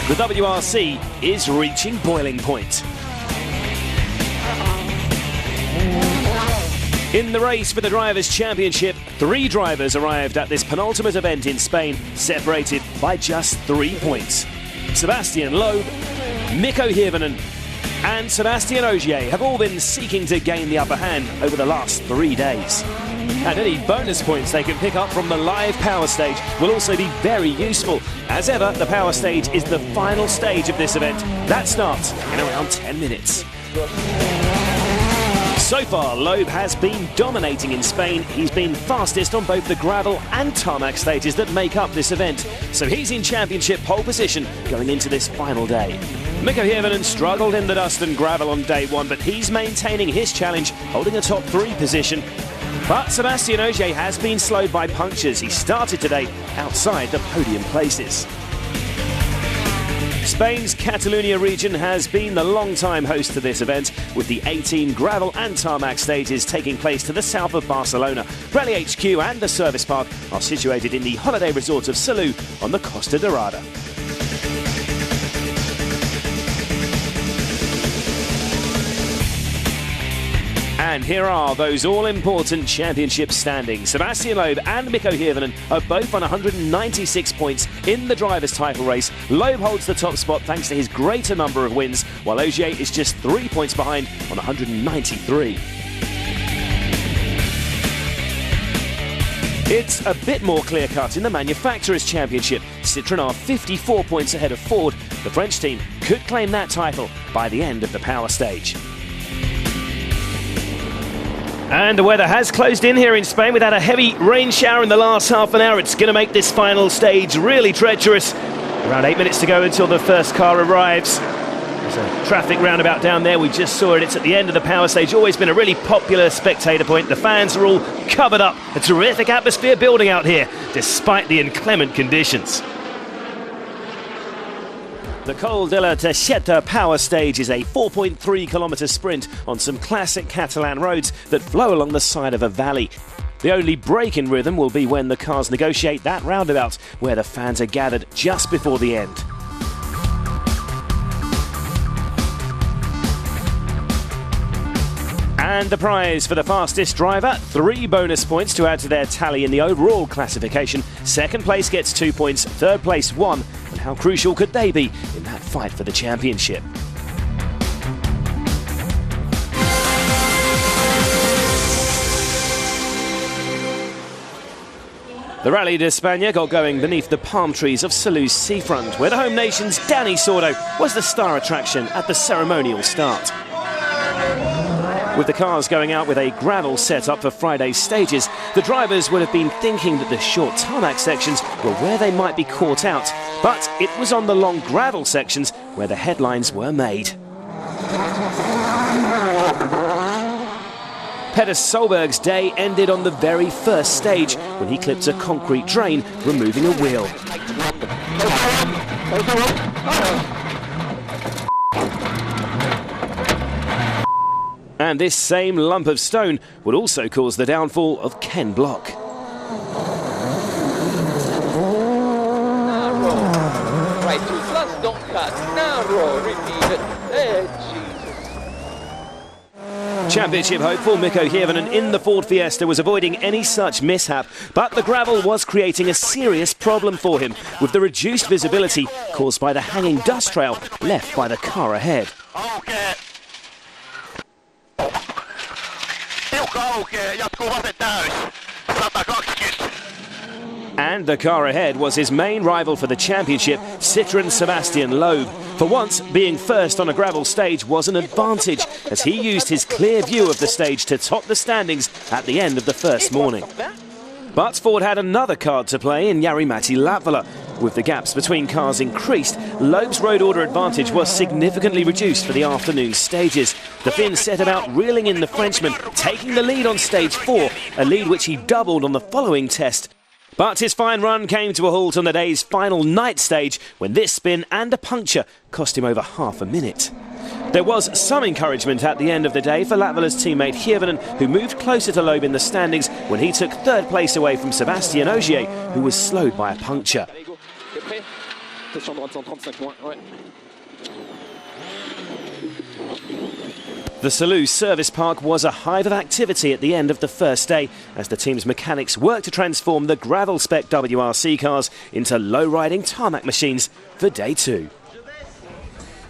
The WRC is reaching boiling point. In the race for the Drivers' Championship, 3 drivers arrived at this penultimate event in Spain, separated by just 3 points. Sebastian Loeb, Meeke and Sebastian Ogier have all been seeking to gain the upper hand over the last 3 days. And any bonus points they can pick up from the live power stage will also be very useful. As ever, the power stage is the final stage of this event. That starts in around 10 minutes. So far, Loeb has been dominating in Spain. He's been fastest on both the gravel and tarmac stages that make up this event. So he's in championship pole position going into this final day. Meeke struggled in the dust and gravel on day 1, but he's maintaining his challenge, holding a top 3 position. But Sebastian Ogier has been slowed by punctures. He started today outside the podium places. Spain's Catalunya region has been the long-time host to this event, with the 18 gravel and tarmac stages taking place to the south of Barcelona. Rally HQ and the service park are situated in the holiday resort of Salou on the Costa Daurada. And here are those all-important championship standings. Sebastian Loeb and Meeke are both on 196 points in the drivers' title race. Loeb holds the top spot thanks to his greater number of wins, while Ogier is just 3 points behind on 193. It's a bit more clear-cut in the Manufacturers' Championship. Citroën are 54 points ahead of Ford. The French team could claim that title by the end of the power stage. And the weather has closed in here in Spain. We've had a heavy rain shower in the last half an hour. It's going to make this final stage really treacherous. Around 8 minutes to go until the first car arrives. There's a traffic roundabout down there. We just saw it. It's at the end of the power stage. Always been a really popular spectator point. The fans are all covered up. A terrific atmosphere building out here, despite the inclement conditions. The Coll de la Teixeta power stage is a 4.3-kilometre sprint on some classic Catalan roads that flow along the side of a valley. The only break in rhythm will be when the cars negotiate that roundabout, where the fans are gathered just before the end. And the prize for the fastest driver, 3 bonus points to add to their tally in the overall classification. Second place gets 2 points, third place 1. And how crucial could they be in that fight for the championship? The Rally de España got going beneath the palm trees of Salou's seafront, where the home nation's Danny Sordo was the star attraction at the ceremonial start. With the cars going out with a gravel setup for Friday's stages, the drivers would have been thinking that the short tarmac sections were where they might be caught out, but it was on the long gravel sections where the headlines were made. Peter Solberg's day ended on the very first stage when he clipped a concrete drain, removing a wheel. And this same lump of stone would also cause the downfall of Ken Block. Right, 2 plus, don't cut. Narrow, repeat it. Jesus. Championship hopeful Meeke in the Ford Fiesta was avoiding any such mishap, but the gravel was creating a serious problem for him, with the reduced visibility caused by the hanging dust trail left by the car ahead. And the car ahead was his main rival for the championship, Citroën Sebastian Loeb. For once, being first on a gravel stage was an advantage, as he used his clear view of the stage to top the standings at the end of the first morning. But Ford had another card to play in Jari-Matti Latvala. With the gaps between cars increased, Loeb's road order advantage was significantly reduced for the afternoon stages. The Finn set about reeling in the Frenchman, taking the lead on stage 4, a lead which he doubled on the following test. But his fine run came to a halt on the day's final night stage when this spin and a puncture cost him over half a minute. There was some encouragement at the end of the day for Latvala's teammate Hirvonen, who moved closer to Loeb in the standings when he took third place away from Sebastian Ogier, who was slowed by a puncture. Question droite 135 points, ouais. The Salou Service Park was a hive of activity at the end of the first day as the team's mechanics worked to transform the gravel-spec WRC cars into low-riding tarmac machines for day 2.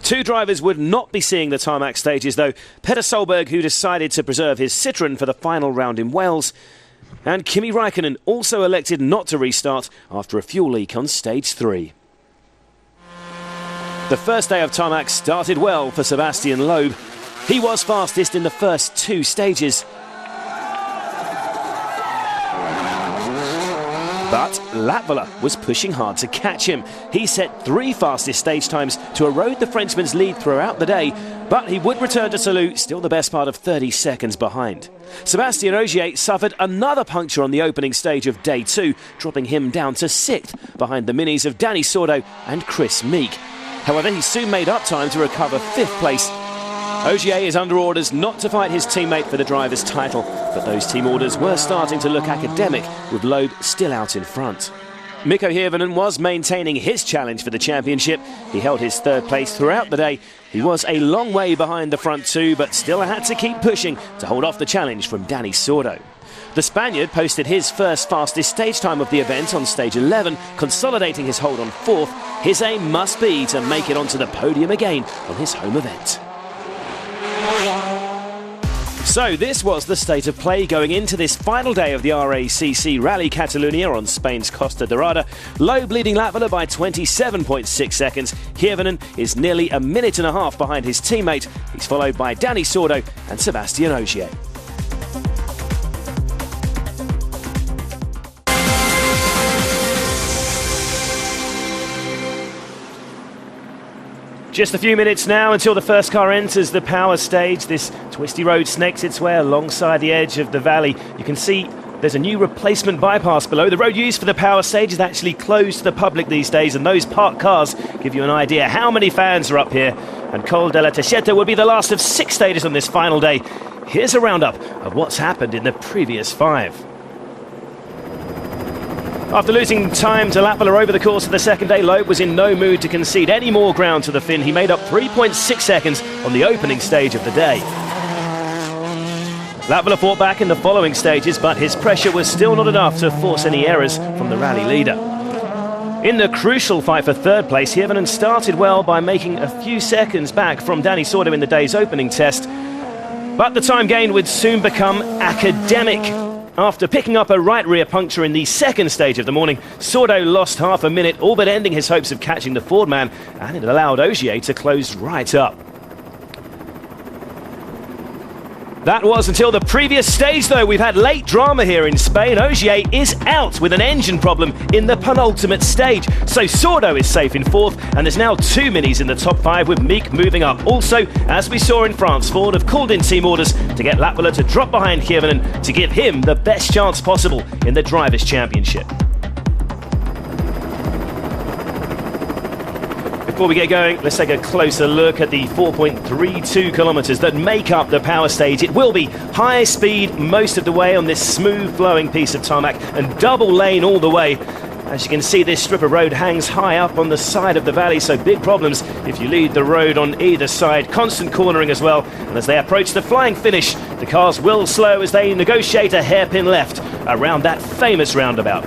2 drivers would not be seeing the tarmac stages though. Peter Solberg, who decided to preserve his Citroën for the final round in Wales, and Kimi Räikkönen also elected not to restart after a fuel leak on stage 3. The first day of tarmac started well for Sebastian Loeb. He was fastest in the first 2 stages. But Latvala was pushing hard to catch him. He set 3 fastest stage times to erode the Frenchman's lead throughout the day, but he would return to Salou still the best part of 30 seconds behind. Sébastien Ogier suffered another puncture on the opening stage of day 2, dropping him down to 6th behind the minis of Dani Sordo and Kris Meeke. However, he soon made up time to recover 5th place. Ogier is under orders not to fight his teammate for the driver's title, but those team orders were starting to look academic, with Loeb still out in front. Mikko Hirvonen was maintaining his challenge for the championship. He held his 3rd place throughout the day. He was a long way behind the front 2, but still had to keep pushing to hold off the challenge from Dani Sordo. The Spaniard posted his first fastest stage time of the event on stage 11, consolidating his hold on 4th. His aim must be to make it onto the podium again on his home event. So this was the state of play going into this final day of the RACC RACC Catalunya on Spain's Costa Daurada. Loeb leading Latvala by 27.6 seconds. Hirvonen is nearly a minute and a half behind his teammate. He's followed by Dani Sordo and Sébastien Ogier. Just a few minutes now until the first car enters the power stage. This twisty road snakes its way alongside the edge of the valley. You can see there's a new replacement bypass below. The road used for the power stage is actually closed to the public these days, and those parked cars give you an idea how many fans are up here. And Coll de la Teixeta will be the last of 6 stages on this final day. Here's a roundup of what's happened in the previous 5. After losing time to Latvala over the course of the second day, Loeb was in no mood to concede any more ground to the Finn. He made up 3.6 seconds on the opening stage of the day. Latvala fought back in the following stages, but his pressure was still not enough to force any errors from the rally leader. In the crucial fight for 3rd place, Hirvonen started well by making a few seconds back from Dani Sordo in the day's opening test. But the time gained would soon become academic. After picking up a right rear puncture in the 2nd stage of the morning, Sordo lost half a minute, all but ending his hopes of catching the Ford man, and it allowed Ogier to close right up. That was until the previous stage though. We've had late drama here in Spain. Ogier is out with an engine problem in the penultimate stage. So Sordo is safe in 4th, and there's now 2 minis in the top 5 with Meeke moving up. Also, as we saw in France, Ford have called in team orders to get Latvala to drop behind Hirvonen to give him the best chance possible in the Drivers' Championship. Before we get going, let's take a closer look at the 4.32 kilometres that make up the power stage. It will be high speed most of the way on this smooth flowing piece of tarmac and double lane all the way. As you can see, this strip of road hangs high up on the side of the valley, so big problems if you lead the road on either side. Constant cornering as well, and as they approach the flying finish, the cars will slow as they negotiate a hairpin left around that famous roundabout.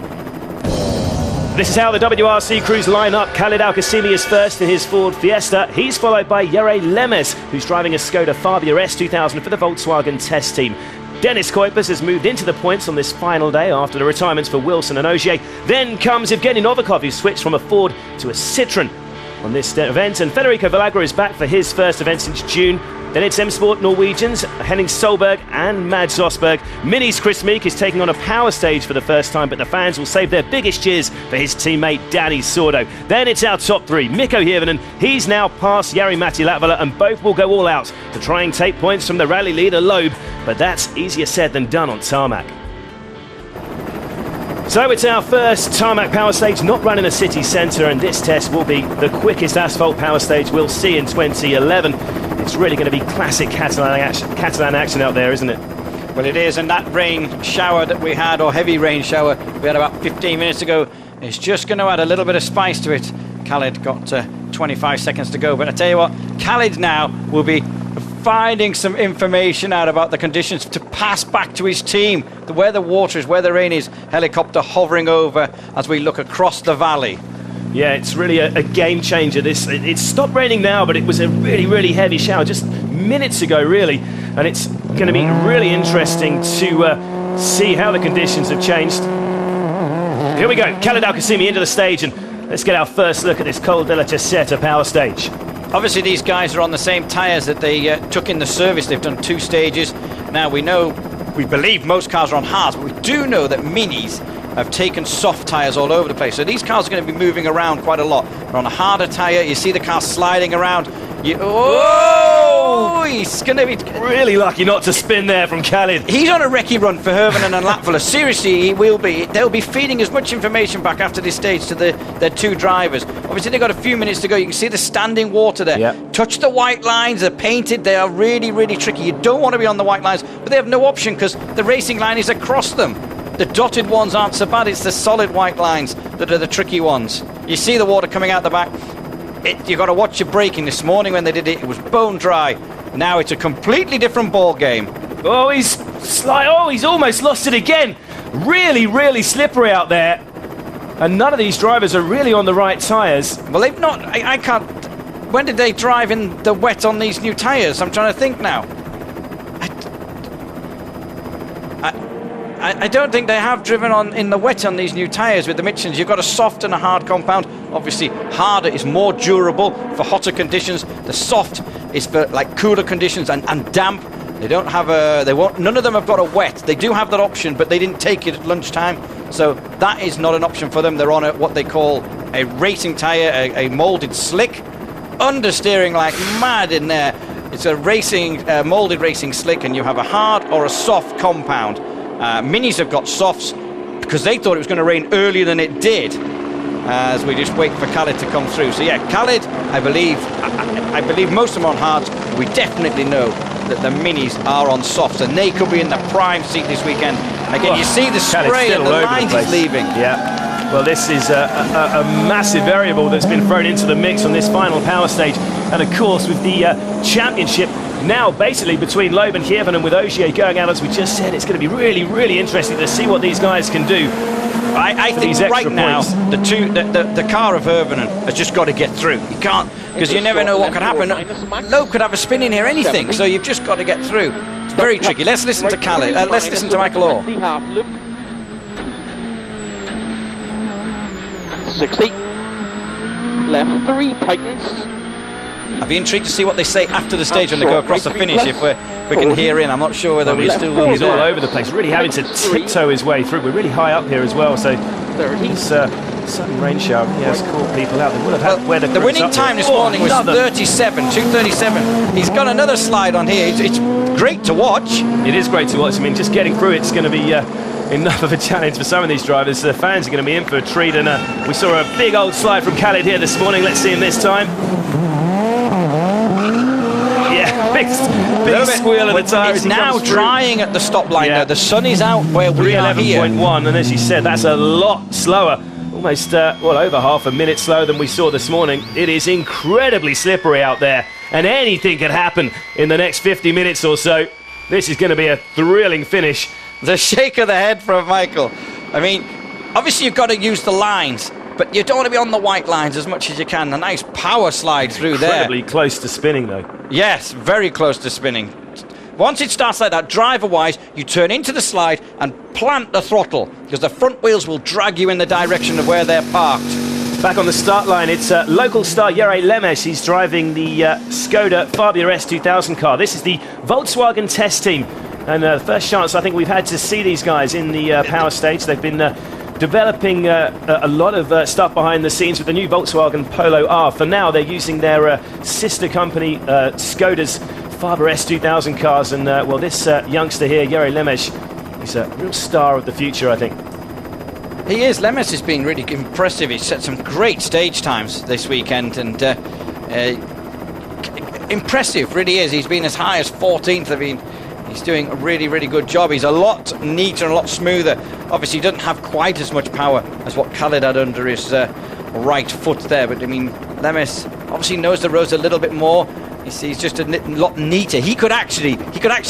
This is how the WRC crews line up. Khalid Al-Qasimi is first in his Ford Fiesta. He's followed by Jere Lemes, who's driving a Skoda Fabia S2000 for the Volkswagen test team. Dennis Kuipers has moved into the points on this final day after the retirements for Wilson and Ogier. Then comes Evgeny Novikov, who switched from a Ford to a Citroën on this event. And Federico Villagra is back for his first event since June. Then it's M Sport Norwegians, Henning Solberg and Mads Rosberg. Mini's Kris Meeke is taking on a power stage for the first time, but the fans will save their biggest cheers for his teammate Dani Sordo. Then it's our top 3. Mikko Hirvonen, he's now past Jari-Matti Latvala, and both will go all out to try and take points from the rally leader Loeb, but that's easier said than done on tarmac. So it's our first tarmac power stage not run in a city centre, and this test will be the quickest asphalt power stage we'll see in 2011. It's really going to be classic Catalan action out there, isn't it? Well, it is, and that rain shower that we had, or heavy rain shower we had about 15 minutes ago, is just going to add a little bit of spice to it. Khaled got 25 seconds to go. But I tell you what, Khaled now will be finding some information out about the conditions to pass back to his team, where the water is, where the rain is. Helicopter hovering over as we look across the valley. Yeah, it's really a game changer. It's stopped raining now, but it was a really, really heavy shower just minutes ago, really. And it's going to be really interesting to see how the conditions have changed. Here we go, Khaled Al-Qasimi into the stage, and let's get our first look at this Coll della Teixeta power stage. Obviously, these guys are on the same tyres that they took in the service. They've done 2 stages. Now, we believe most cars are on hards, but we do know that minis have taken soft tyres all over the place. So these cars are going to be moving around quite a lot. They're on a harder tyre. You see the car sliding around. He's going to be really lucky not to spin there from Khaled. He's on a recce run for Hervenen and Latvala. Seriously, he will be. They'll be feeding as much information back after this stage to their 2 drivers. Obviously, they've got a few minutes to go. You can see the standing water there. Yep. Touch the white lines. They're painted. They are really, really tricky. You don't want to be on the white lines, but they have no option because the racing line is across them. The dotted ones aren't so bad. It's the solid white lines that are the tricky ones. You see the water coming out the back. You've got to watch your braking. This morning when they did it, it was bone dry. Now it's a completely different ball game. Oh, he's almost lost it again. Really, really slippery out there. And none of these drivers are really on the right tyres. Well, they've not. I can't. When did they drive in the wet on these new tyres? I'm trying to think now. I don't think they have driven in the wet on these new tyres with the Michelin's. You've got a soft and a hard compound. Obviously, harder is more durable for hotter conditions. The soft is for like cooler conditions and damp. They don't have none of them have got a wet. They do have that option, but they didn't take it at lunchtime. So that is not an option for them. They're on what they call a racing tyre, a moulded slick. Understeering like mad in there. It's a moulded racing slick, and you have a hard or a soft compound. Minis have got softs because they thought it was going to rain earlier than it did, as we just wait for Khaled to come through. So yeah, Khaled, I believe most of them are on hards. We definitely know that the minis are on softs, and they could be in the prime seat this weekend. Again, you see the spray and the lines is leaving. Yeah. Well, this is a massive variable that's been thrown into the mix on this final power stage, and of course with the championship now basically between Loeb and Kievan, and with Ogier going out, as we just said, it's going to be really, really interesting to see what these guys can do. I think right now the car of Hervenen has just got to get through. You can't, because you never know what could happen. Loeb could have a spin in here, anything. So you've just got to get through. It's very tricky. Let's listen to Khaled. Let's listen to Michael Orr. 60. Left 3 tightens. I'd be intrigued to see what they say after the stage when they go across the finish, if we can hear in. I'm not sure whether we still will be He's all there. over the place, really having to tiptoe his way through. We're really high up here as well, so this sudden rain shower has caught people out. They would have had weather. The winning time this morning was 2:37. He's got another slide on here. It's great to watch. It is great to watch. I mean, just getting through it's going to be enough of a challenge for some of these drivers. The fans are going to be in for a treat, and we saw a big old slide from Khaled here this morning. Let's see him this time. Big squeal of the tyre. It's now drying at the stop line. Now the sun is out where we are here. 11.1, and as you said, that's a lot slower. Almost over half a minute slower than we saw this morning. It is incredibly slippery out there, and anything could happen in the next 50 minutes or so. This is going to be a thrilling finish. The shake of the head from Michael. I mean, obviously you've got to use the lines, but you don't want to be on the white lines as much as you can. A nice power slide through there. Incredibly close to spinning, though. Yes, very close to spinning. Once it starts like that, driver-wise, you turn into the slide and plant the throttle, because the front wheels will drag you in the direction of where they're parked. Back on the start line, it's local star Jere Lemes. He's driving the Skoda Fabia S2000 car. This is the Volkswagen test team. And the first chance I think we've had to see these guys in the power stage. They've been developing a lot of stuff behind the scenes with the new Volkswagen Polo R. For now, they're using their sister company, Skoda's Fabia S2000 cars. And, well, this youngster here, Jere Lemes, he's a real star of the future, I think. He is. Lemes has been really impressive. He's set some great stage times this weekend, and impressive, really is. He's been as high as 14th. I mean, he's doing a really, really good job. He's a lot neater and a lot smoother. Obviously, he doesn't have quite as much power as what Khaled had under his right foot there. But I mean, Lemes obviously knows the roads a little bit more. He's just a lot neater. He could actually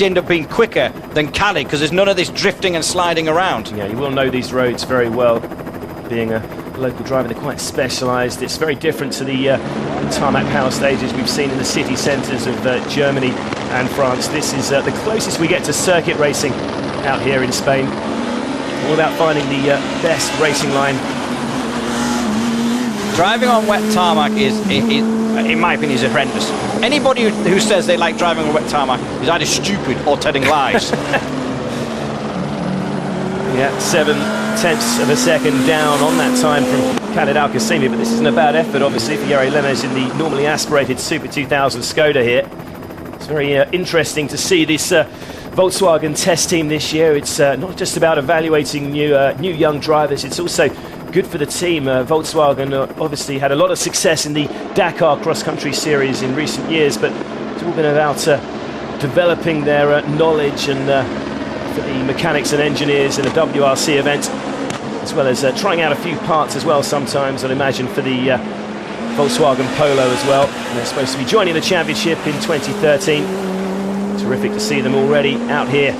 end up being quicker than Khaled because there's none of this drifting and sliding around. Yeah, you will know these roads very well. Being a local driver, they're quite specialised. It's very different to the tarmac power stages we've seen in the city centres of Germany and France. This is the closest we get to circuit racing out here in Spain. All about finding the best racing line. Driving on wet tarmac is in my opinion, is horrendous. Anybody who says they like driving on wet tarmac is either stupid or telling lies. Yeah, 7/10 of a second down on that time from Khaled Al-Qasimi, but this isn't a bad effort, obviously, for Jere Lemes in the normally aspirated Super 2000 Skoda here. It's very interesting to see this Volkswagen test team this year. It's not just about evaluating new young drivers, it's also good for the team. Volkswagen obviously had a lot of success in the Dakar cross-country series in recent years, but it's all been about developing their knowledge and for the mechanics and engineers in a WRC event, as well as trying out a few parts as well sometimes, I'd imagine, for the Volkswagen Polo as well. And they're supposed to be joining the championship in 2013. Terrific to see them already out here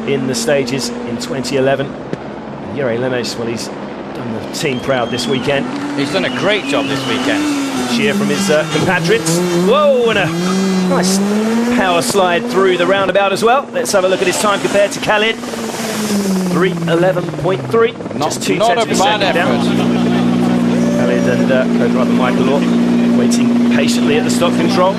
in the stages in 2011. And Jere Lemes, well, he's done the team proud this weekend. He's done a great job this weekend. Cheer from his compatriots. Whoa, and a nice power slide through the roundabout as well. Let's have a look at his time compared to Khaled. 3:11.3. Just 2/10 of a second down. Khaled and co-driver Michael Orr waiting patiently at the stop control.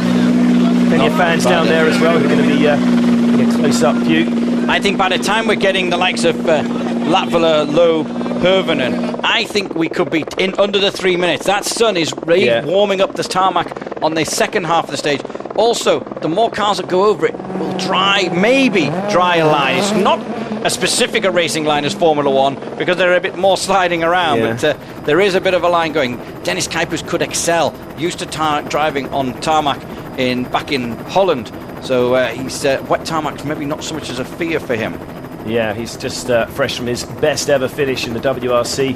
Plenty of fans down there as well who are going to be getting a close-up view. I think by the time we're getting the likes of Latvala, Loeb, Hirvonen, I think we could be in under the 3 minutes. That sun is really warming up the tarmac on the second half of the stage. Also, the more cars that go over it will maybe dry a line. It's not as specific a racing line as Formula One because they're a bit more sliding around, but there is a bit of a line going. Dennis Kuipers could excel, used to driving on tarmac back in Holland, so he's wet tarmac's maybe not so much as a fear for him. Yeah, he's just fresh from his best ever finish in the WRC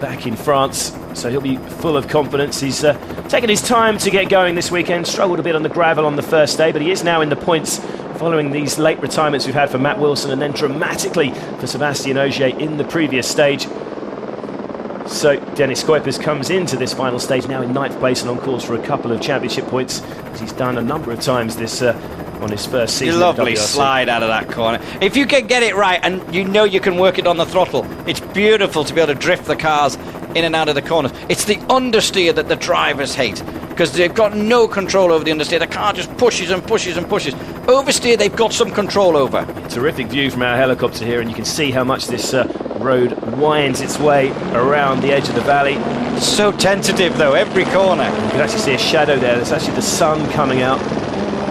back in France, so he'll be full of confidence. He's taken his time to get going this weekend, struggled a bit on the gravel on the first day, but he is now in the points following these late retirements we've had for Matt Wilson and then dramatically for Sébastien Ogier in the previous stage. So Dennis Kuipers comes into this final stage now in 9th place and on course for a couple of championship points, as he's done a number of times this on his first season. Lovely slide out of that corner. If you can get it right and you know you can work it on the throttle, it's beautiful to be able to drift the cars in and out of the corners. It's the understeer that the drivers hate because they've got no control over the understeer. The car just pushes and pushes and pushes. Oversteer, they've got some control over. Terrific view from our helicopter here, and you can see how much this road winds its way around the edge of the valley. It's so tentative though, every corner. You can actually see a shadow there. There's actually the sun coming out,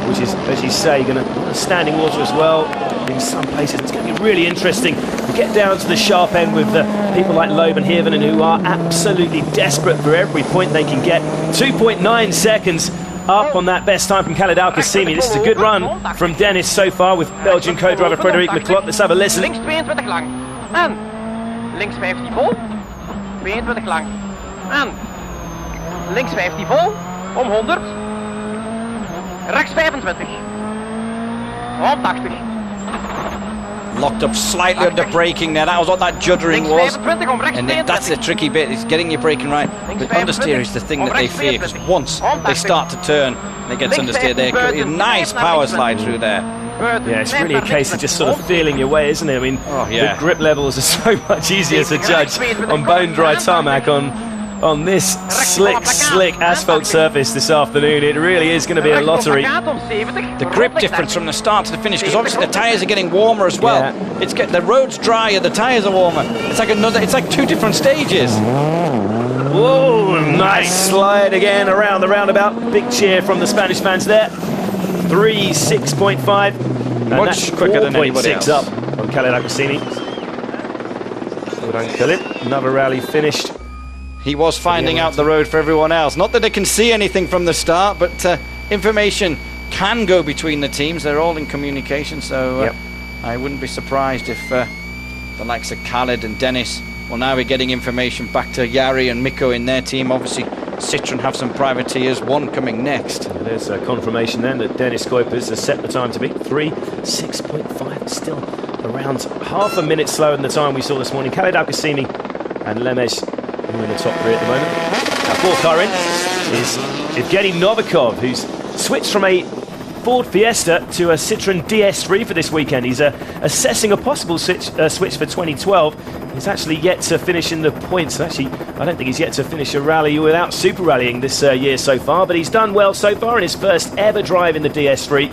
which is, as you say, going to standing water as well in some places. It's going to be really interesting. We get down to the sharp end with people like Loeb and Hirvonen, who are absolutely desperate for every point they can get. 2.9 seconds up on that best time from Khaled Al-Qasimi. This is a good run from Dennis so far with Belgian co-driver Frédéric Leclerc. Let's have a listen. Links 22 lang. En links 15 vol. 22 lang. En links 15 vol. Om 100. Rechts 25. Om 80. Locked up slightly under braking there. That was what that juddering was. And that's the tricky bit, is getting your braking right. But understeer is the thing that they fear, because once they start to turn and it gets understeer, there a nice power slide through there. Yeah, it's really a case of just sort of feeling your way, isn't it? I mean, the grip levels are so much easier to judge on bone-dry tarmac on this slick asphalt surface this afternoon. It really is going to be a lottery. The grip difference from the start to the finish, because obviously the tyres are getting warmer as well. The road's drier, the tyres are warmer. It's like two different stages. Whoa, nice slide again around the roundabout. Big cheer from the Spanish fans there. 3:06.5. Much quicker than anybody else. 4.6 up on Khaled Al-Qasimi. Well done, Khaled. Another rally finished. He was finding out the road for everyone else. Not that they can see anything from the start, but information can go between the teams. They're all in communication, so I wouldn't be surprised if the likes of Khaled and Dennis Well, now we're getting information back to Jari and Mikko in their team. Obviously, Citroën have some privateers, one coming next. There's a confirmation then that Dennis Kuipers has set the time to be 3:06.5, still around half a minute slower than the time we saw this morning. Khaled Al-Qasimi and Lemesh are in the top three at the moment. Our fourth car in is Evgeny Novikov, who's switched from a Ford Fiesta to a Citroën DS3 for this weekend. He's assessing a possible switch for 2012. He's actually yet to finish in the points. Actually, I don't think he's yet to finish a rally without super rallying this year so far, but he's done well so far in his first ever drive in the DS3.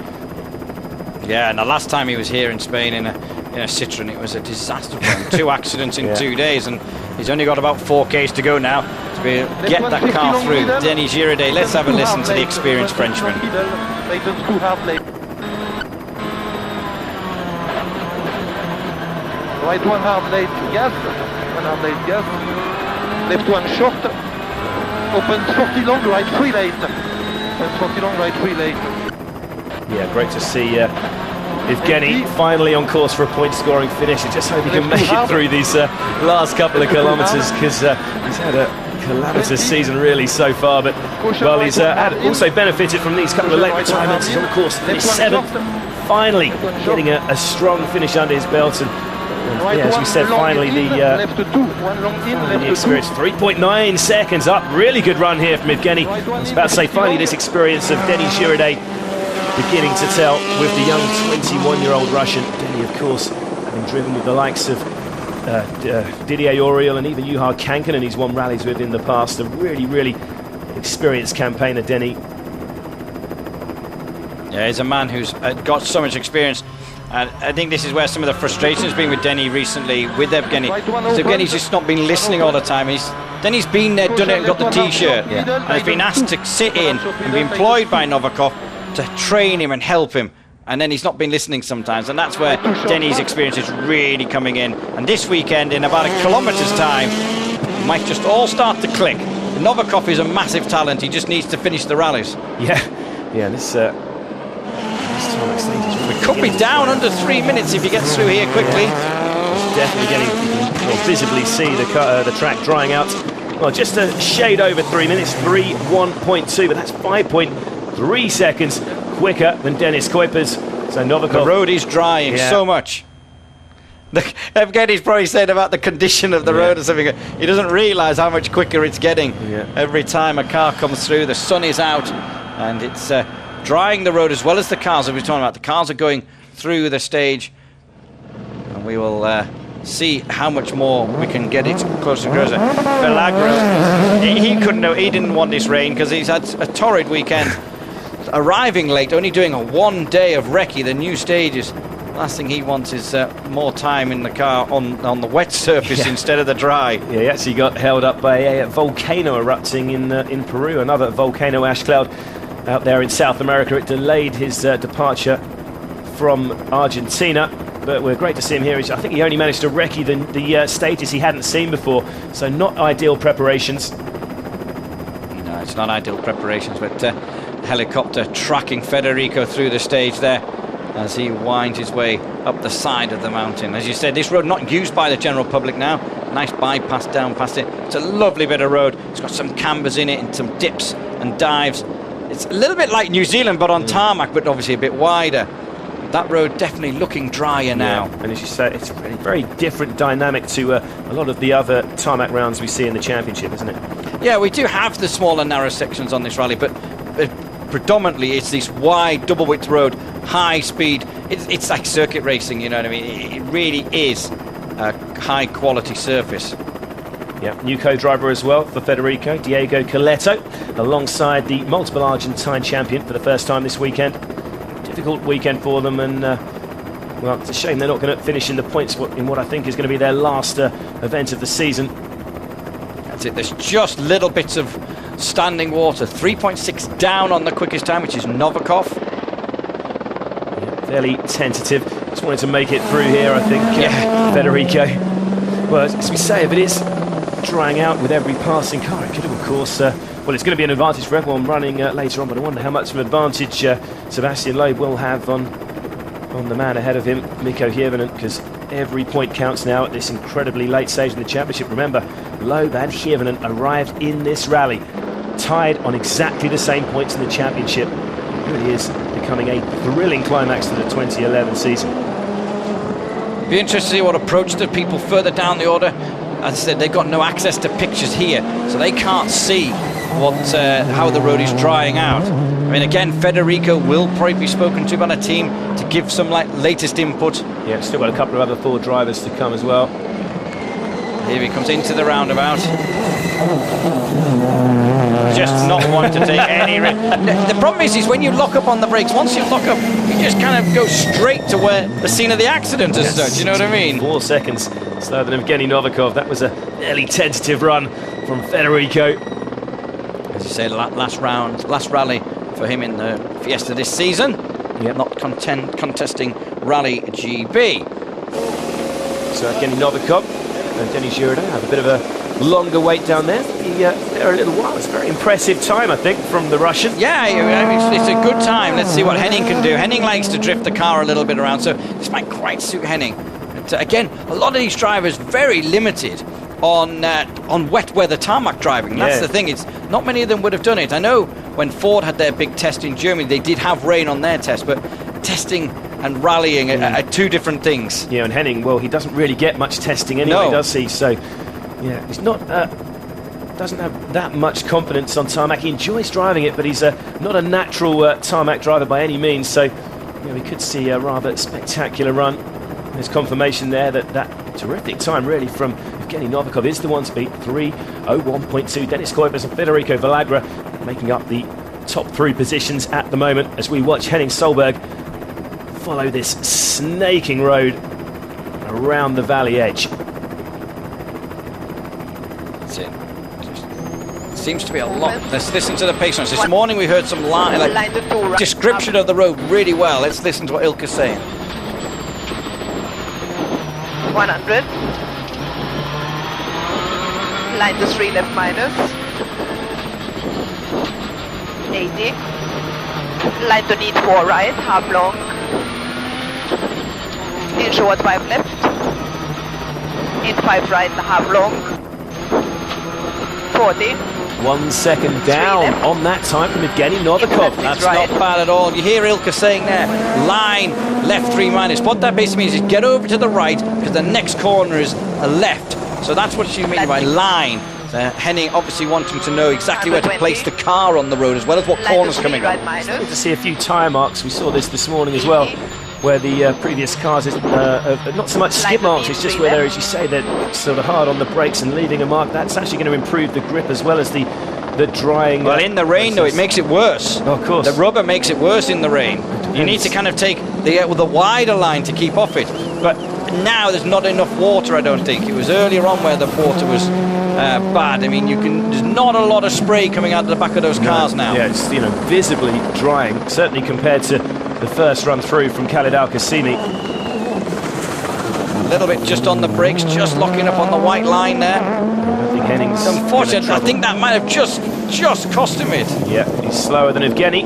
Yeah, and the last time he was here in Spain in a Citroën, it was a disaster for him. 2 accidents in 2 days, and he's only got about 4Ks to go now to get that car through. Denis Girardet, let's have a listen to the experienced Frenchman. Right one hard late gas, left one short, opens 40 long, right 3 late, and 40 long, right 3 late. Yeah, great to see Evgeny finally on course for a point-scoring finish. I just hope he can make it through these last couple of kilometres, because he's had a calamitous season really so far, but well, he's also benefited from these couple of late retirements. He's on course to finish 7th, finally getting a strong finish under his belt, and yeah, as we said, finally the experience. 3.9 seconds up, really good run here from Evgeny. I was about to say, finally this experience of Denis Girardet beginning to tell with the young 21-year-old Russian. Denny, of course, having driven with the likes of Didier Auriol and even Juha Kankkunen, he's won rallies with in the past. A really experienced campaigner, Denny. Yeah, he's a man who's got so much experience. And I think this is where some of the frustration has been with Denny recently, with Evgeny. Evgeny's just not been listening all the time. Denny's been there, done it, and got the T-shirt. And has been asked to sit in and be employed by Novikov to train him and help him. And then he's not been listening sometimes. And that's where Denny's experience is really coming in. And this weekend, in about a kilometre's time, it might just all start to click. Novikov is a massive talent. He just needs to finish the rallies. Yeah, this we could be down under 3 minutes if he gets through here quickly. Definitely getting, or visibly see the track drying out. Well, just a shade over 3 minutes, 3:1.2, but that's 5.3 seconds quicker than Denis Kuipers. So Novikov. The road is drying so much. Evgeny's probably said about the condition of the road or something. He doesn't realise how much quicker it's getting. Every time a car comes through, the sun is out, and it's drying the road as well as the cars that we're talking about. The cars are going through the stage, and we will see how much more we can get it closer and closer. Belagro, he couldn't know, he didn't want this rain because he's had a torrid weekend. Arriving late, only doing a 1 day of recce, the new stages. Last thing he wants is more time in the car on the wet surface instead of the dry. Yeah, he actually got held up by a volcano erupting in Peru, another volcano ash cloud out there in South America. It delayed his departure from Argentina, but we're great to see him here. I think he only managed to recce the stages he hadn't seen before, so not ideal preparations. No, it's not ideal preparations, but helicopter tracking Federico through the stage there as he winds his way up the side of the mountain. As you said, this road not used by the general public now. Nice bypass down past it. It's a lovely bit of road. It's got some cambers in it and some dips and dives. It's a little bit like New Zealand, but on tarmac, but obviously a bit wider. That road definitely looking drier now. And as you say, it's a very different dynamic to a lot of the other tarmac rounds we see in the championship, isn't it? Yeah, we do have the smaller, narrow sections on this rally, but predominantly it's this wide, double-width road, high speed. It's like circuit racing, you know what I mean? It really is a high-quality surface. Yeah, new co-driver as well for Federico, Diego Coletto, alongside the multiple Argentine champion for the first time this weekend. Difficult weekend for them, and well, it's a shame they're not going to finish in the points in what I think is going to be their last event of the season. That's it. There's just little bits of standing water. 3.6 down on the quickest time, which is Novikov. Yeah, fairly tentative. Just wanted to make it through here, I think. Federico. Well, as we say, if it is drying out with every passing car, it could have, of course, well, it's going to be an advantage for everyone running later on, but I wonder how much of an advantage Sebastian Loeb will have on the man ahead of him, Mikko Hirvonen, because Every point counts now at this incredibly late stage in the championship. Remember, Loeb and Hirvonen arrived in this rally tied on exactly the same points in the championship. It really is becoming a thrilling climax to the 2011 season. Be interested to see what approach the people further down the order. As I said, they've got no access to pictures here, so they can't see how the road is drying out. I mean, again, Federico will probably be spoken to by the team to give some latest input. Yeah, still got a couple of other Ford drivers to come as well. Here he comes into the roundabout. Just not wanting to take any risk. The problem is when you lock up on the brakes, once you lock up, you just kind of go straight to where the scene of the accident as such, you know what I mean? 4 seconds slower than Evgeny Novikov. That was a fairly tentative run from Federico. As you say, last rally for him in the Fiesta this season. Yep. Not contesting Rally GB. So Evgeny Novikov and Denis Girardin have a bit of a longer wait down there. There a little while. It's a very impressive time, I think, from the Russian. Yeah, it's a good time. Let's see what Henning can do. Henning likes to drift the car a little bit around, so this might quite suit Henning. But again, a lot of these drivers very limited on wet weather tarmac driving. That's the thing. It's not many of them would have done it. I know when Ford had their big test in Germany, they did have rain on their test, but testing and rallying are two different things. Yeah, and Henning, well, he doesn't really get much testing anyway, does he? So, yeah, he's not doesn't have that much confidence on tarmac. He enjoys driving it, but he's not a natural tarmac driver by any means. So, we could see a rather spectacular run. There's confirmation there that terrific time, really, from Evgeny Novikov is the one to beat. 3:01.2. Dennis Kuipers and Federico Villagra making up the top 3 positions at the moment as we watch Henning Solberg follow this snaking road around the valley edge. That's it. Seems to be a lot. Let's listen to the pace runners. This morning we heard some description of the road really well. Let's listen to what Ilka's saying. 100. Line to 3 left minus. 80. Line to need 4 right, half long. In short 5 left. In 5 right, half long. 40. 1 second down on that time from Evgeny Novikov. That's not bad at all. You hear Ilka saying there, line left 3 minus. What that basically means is get over to the right because the next corner is a left. So that's what you mean by line. Henning obviously wanting to know exactly where to place the car on the road as well as what corners coming up. Good to see a few tyre marks. We saw this morning as well, where the previous cars not so much skid marks, it's just where they're, as you say, they're sort of hard on the brakes and leaving a mark. That's actually going to improve the grip as well as the drying. Well, in the rain though, it makes it worse. Oh, of course. The rubber makes it worse in the rain. You need to kind of take the wider line to keep off it. But now there's not enough water, I don't think. It was earlier on where the water was bad. I mean, there's not a lot of spray coming out of the back of those cars now. Yeah, it's visibly drying, certainly compared to the first run through from Khalid Al-Qasimi. A little bit just on the brakes, just locking up on the white line there. I think Henning's unfortunate. I think that might have just cost him it. Yeah, he's slower than Evgeny.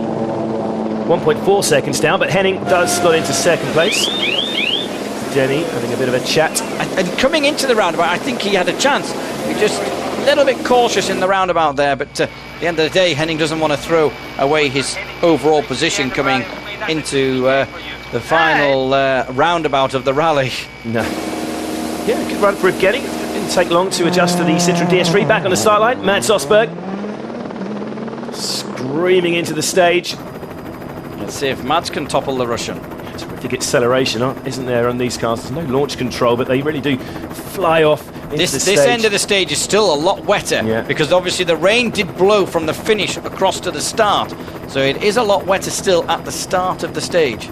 1.4 seconds down, but Henning does slot into second place. Denny having a bit of a chat. And coming into the roundabout, I think he had a chance. He just a little bit cautious in the roundabout there, but at the end of the day, Henning doesn't want to throw away his overall position coming into the final roundabout of the rally. No. Yeah, good run for Evgeny. Didn't take long to adjust to the Citroen DS3. Back on the start line, Mads Osberg screaming into the stage. Let's see if Mads can topple the Russian. Terrific acceleration, isn't there, on these cars? There's no launch control, but they really do fly off into the stage. This end of the stage is still a lot wetter because obviously the rain did blow from the finish across to the start. So it is a lot wetter still at the start of the stage.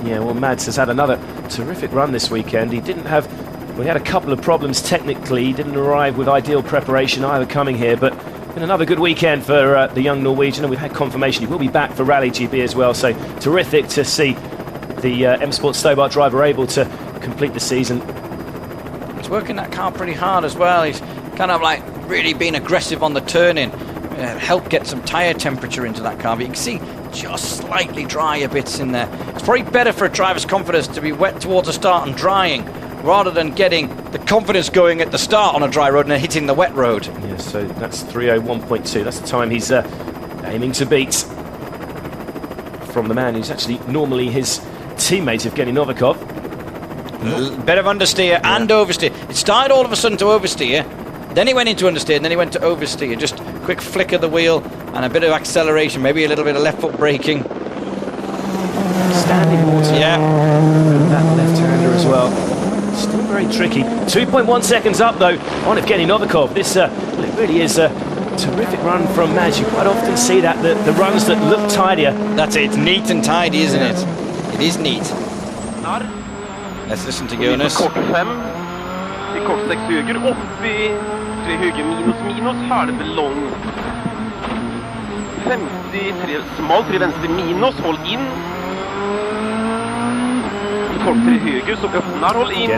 Yeah, well, Mads has had another terrific run this weekend. He had a couple of problems technically. He didn't arrive with ideal preparation either coming here, but been another good weekend for the young Norwegian, and we've had confirmation he will be back for Rally GB as well. So terrific to see the M Sport Stobart driver able to complete the season. He's working that car pretty hard as well. He's kind of like really being aggressive on the turn-in. Help get some tyre temperature into that car, but you can see just slightly drier bits in there. It's probably better for a driver's confidence to be wet towards the start and drying rather than getting the confidence going at the start on a dry road and then hitting the wet road. Yeah, so that's 3:01.2. That's the time he's aiming to beat from the man who's actually normally his teammate of Evgeny Novikov. Bit of understeer and oversteer. It started all of a sudden to oversteer, then he went into understeer, and then he went to oversteer. Just quick flick of the wheel and a bit of acceleration, maybe a little bit of left foot braking. Standing water. Yeah. That left-hander as well. Still very tricky. 2.1 seconds up though on Evgeny Novikov. This well, it really is a terrific run from Mads. You quite often see that the runs that look tidier. That's it. It's neat and tidy, isn't it? It is neat. Let's listen to Jonas. Kort 5, I kort 6 höger, upp i 3 höger, minus, halv lång. 53, smal 3 vänster, minus, håll in. I kort 3 höger, så öppnar, håll in.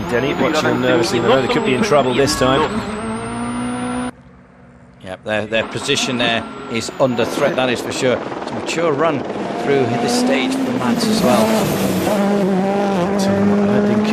Denny watching him nervously. They know they could be in trouble this time. Yep, their position there is under threat, that is for sure. It's a mature run through this stage for Mads as well. I don't think